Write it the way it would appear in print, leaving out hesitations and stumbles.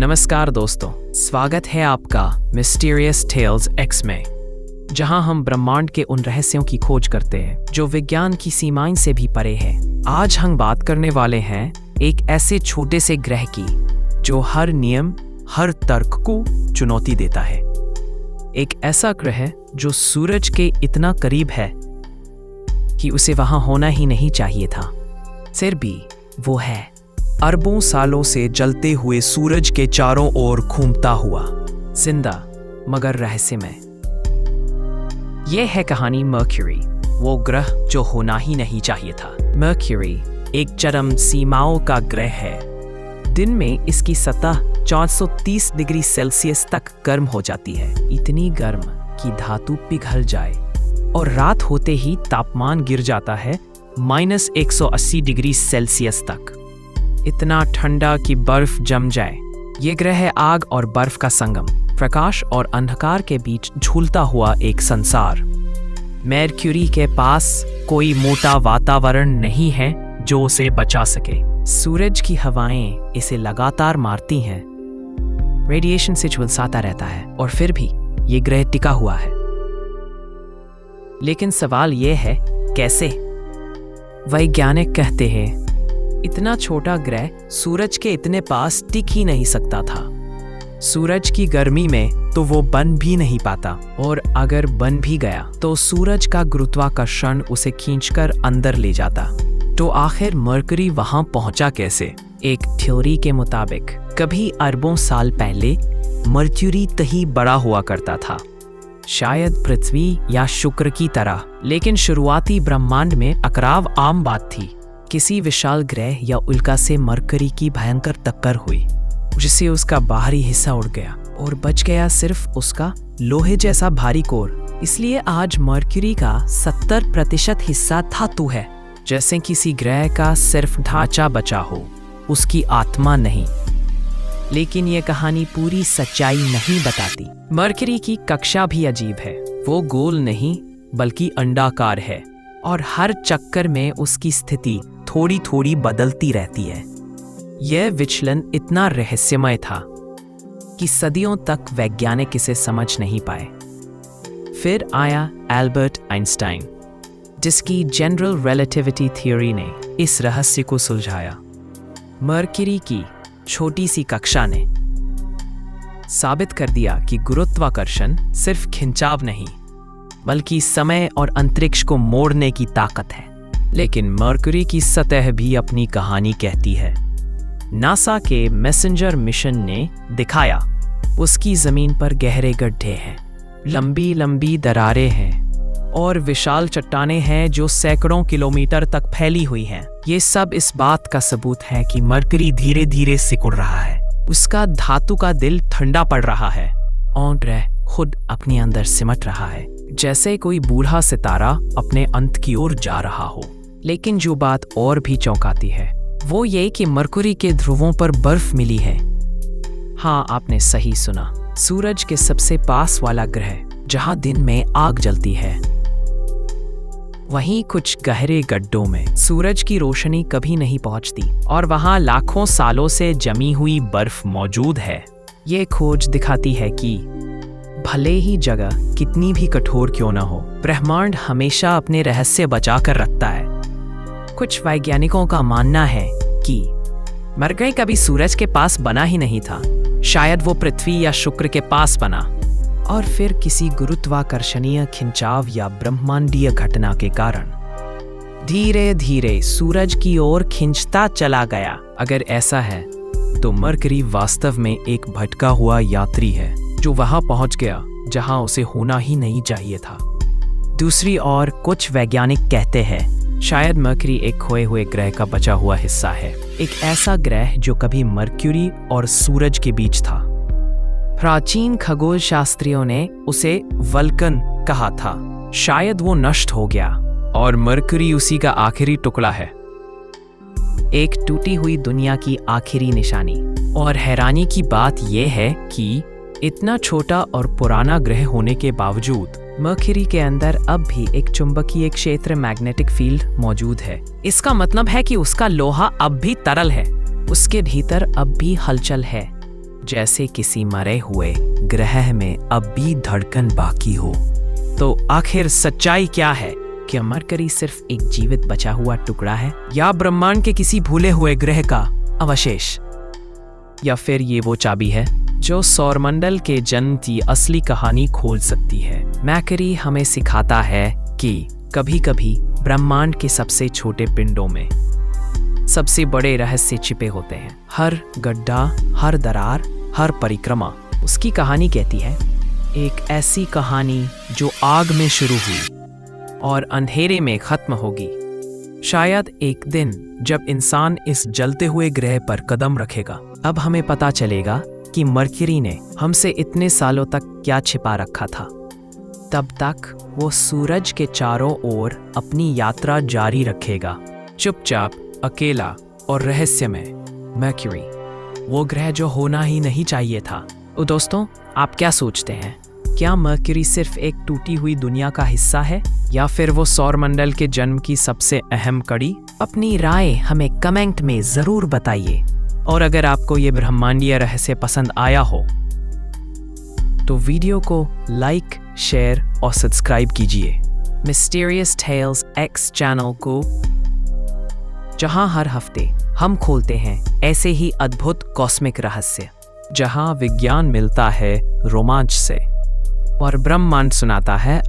नमस्कार दोस्तों, स्वागत है आपका मिस्टीरियस टेल्स एक्स में, जहां हम ब्रह्मांड के उन रहस्यों की खोज करते हैं जो विज्ञान की सीमाएं से भी परे हैं। आज हम बात करने वाले हैं एक ऐसे छोटे से ग्रह की जो हर नियम, हर तर्क को चुनौती देता है। एक ऐसा ग्रह जो सूरज के इतना करीब है कि उसे वहां होना ही नहीं चाहिए था, फिर भी वो है। अरबों सालों से जलते हुए सूरज के चारों ओर घूमता हुआ, जिंदा मगर रहस्यमय। यह है कहानी मर्क्यूरी, वो ग्रह जो होना ही नहीं चाहिए था। मर्क्यूरी एक चरम सीमाओं का ग्रह है। दिन में इसकी सतह 430 डिग्री सेल्सियस तक गर्म हो जाती है, इतनी गर्म कि धातु पिघल जाए, और रात होते ही तापमान गिर जाता है -180 डिग्री सेल्सियस तक, इतना ठंडा कि बर्फ जम जाए। ये ग्रह है आग और बर्फ का संगम, प्रकाश और अंधकार के बीच झूलता हुआ एक संसार। मर्क्यूरी के पास कोई मोटा वातावरण नहीं है जो उसे बचा सके। सूरज की हवाएं इसे लगातार मारती हैं, रेडिएशन से झुलसाता रहता है, और फिर भी ये ग्रह टिका हुआ है। लेकिन सवाल ये है, कैसे? वैज्ञानिक कहते हैं इतना छोटा ग्रह सूरज के इतने पास टिक ही नहीं सकता था। सूरज की गर्मी में तो वो बन भी नहीं पाता, और अगर बन भी गया तो सूरज का गुरुत्वाकर्षण उसे खींचकर अंदर ले जाता। तो आखिर मर्क्यूरी वहां पहुंचा कैसे? एक थ्योरी के मुताबिक कभी अरबों साल पहले मर्क्यूरी तही बड़ा हुआ करता था, शायद पृथ्वी या शुक्र की तरह। लेकिन शुरुआती ब्रह्मांड में अकराव आम बात थी। किसी विशाल ग्रह या उल्का से मर्क्यूरी की भयंकर टक्कर हुई, जिससे उसका बाहरी हिस्सा उड़ गया और बच गया सिर्फ उसका लोहे जैसा भारी कोर। इसलिए आज मर्क्यूरी का 70% हिस्सा धातु है, जैसे किसी ग्रह का सिर्फ ढांचा बचा हो, उसकी आत्मा नहीं। लेकिन यह कहानी पूरी सच्चाई नहीं बताती। मर्क्यूरी की कक्षा भी अजीब है। वो गोल नहीं बल्कि अंडाकार है, और हर चक्कर में उसकी स्थिति थोड़ी थोड़ी बदलती रहती है। यह विचलन इतना रहस्यमय था कि सदियों तक वैज्ञानिक इसे समझ नहीं पाए। फिर आया एल्बर्ट आइंस्टाइन, जिसकी जनरल रिलेटिविटी थ्योरी ने इस रहस्य को सुलझाया। मर्क्यूरी की छोटी सी कक्षा ने साबित कर दिया कि गुरुत्वाकर्षण सिर्फ खिंचाव नहीं, बल्कि समय और अंतरिक्ष को मोड़ने की ताकत है। लेकिन मर्क्यूरी की सतह भी अपनी कहानी कहती है। नासा के मैसेंजर मिशन ने दिखाया, उसकी जमीन पर गहरे गड्ढे हैं, लंबी लंबी दरारें हैं, और विशाल चट्टानें हैं जो सैकड़ों किलोमीटर तक फैली हुई हैं। ये सब इस बात का सबूत है कि मर्क्यूरी धीरे धीरे सिकुड़ रहा है, उसका धातु का दिल ठंडा पड़ रहा है, और ग्रह खुद अपने अंदर सिमट रहा है, जैसे कोई बूढ़ा सितारा अपने अंत की ओर जा रहा हो। लेकिन जो बात और भी चौंकाती है वो ये कि मर्क्यूरी के ध्रुवों पर बर्फ मिली है। हाँ, आपने सही सुना, सूरज के सबसे पास वाला ग्रह, जहां दिन में आग जलती है, वहीं कुछ गहरे गड्ढों में सूरज की रोशनी कभी नहीं पहुंचती, और वहां लाखों सालों से जमी हुई बर्फ मौजूद है। ये खोज दिखाती है कि भले ही जगह कितनी भी कठोर क्यों न हो, ब्रह्मांड हमेशा अपने रहस्य बचा कर रखता है। कुछ वैज्ञानिकों का मानना है कि मर्क्यूरी कभी सूरज के पास बना ही नहीं था, शायद वो पृथ्वी या शुक्र के पास बना, और फिर किसी गुरुत्वाकर्षणीय खिंचाव या ब्रह्मांडीय घटना के कारण धीरे धीरे सूरज की ओर खिंचता चला गया। अगर ऐसा है तो मर्क्यूरी वास्तव में एक भटका हुआ यात्री है, जो वहां पहुंच गया जहां उसे होना ही नहीं चाहिए था। दूसरी ओर कुछ वैज्ञानिक कहते हैं शायद मर्क्यूरी एक खोए हुए ग्रह का बचा हुआ हिस्सा है, एक ऐसा ग्रह जो कभी मर्क्यूरी और सूरज के बीच था। प्राचीन खगोल शास्त्रियों ने उसे वल्कन कहा था। शायद वो नष्ट हो गया और मर्क्यूरी उसी का आखिरी टुकड़ा है, एक टूटी हुई दुनिया की आखिरी निशानी। और हैरानी की बात यह है कि इतना छोटा और पुराना ग्रह होने के बावजूद मर्क्यूरी के अंदर अब भी एक चुंबकीय क्षेत्र मैग्नेटिक फील्ड मौजूद है। इसका मतलब है कि उसका लोहा अब भी तरल है, उसके भीतर अब भी हलचल है। जैसे किसी मरे हुए ग्रह में अब भी धड़कन बाकी हो। तो आखिर सच्चाई क्या है? क्या मरकरी सिर्फ एक जीवित बचा हुआ टुकड़ा है, या ब्रह्मांड के किसी भूले हुए ग्रह का अवशेष? या फिर ये वो चाबी है जो सौरमंडल के जन्म की असली कहानी खोल सकती है? मरकरी हमें सिखाता है कि कभी-कभी ब्रह्मांड के सबसे छोटे पिंडों में सबसे बड़े रहस्य छिपे होते हैं। हर गड्ढा, हर दरार, हर परिक्रमा उसकी कहानी कहती है। एक ऐसी कहानी जो आग में शुरू हुई और अंधेरे में खत्म होगी। शायद एक दिन जब इंसान इस जलते हुए ग्रह पर कदम रखेगा, अब हमें पता चलेगा कि मरकरी ने हमसे इतने सालों तक क्या छिपा रखा था। तब तक वो सूरज के चारों ओर अपनी यात्रा जारी रखेगा, चुपचाप, अकेला और रहस्यमय। मरकरी, वो ग्रह जो होना ही नहीं चाहिए था। तो दोस्तों, आप क्या सोचते हैं? क्या मरकरी सिर्फ एक टूटी हुई दुनिया का हिस्सा है, या फिर वो सौरमंडल के जन्म की सबसे अहम कड़ी? अपनी राय हमें कमेंट में जरूर बताइए। और अगर आपको ये ब्रह्मांडीय रहस्य पसंद आया हो तो वीडियो को लाइक, शेयर और सब्सक्राइब कीजिए मिस्टीरियस टेल्स एक्स चैनल को, जहां हर हफ्ते हम खोलते हैं ऐसे ही अद्भुत कॉस्मिक रहस्य, जहां विज्ञान मिलता है रोमांच से और ब्रह्मांड सुनाता है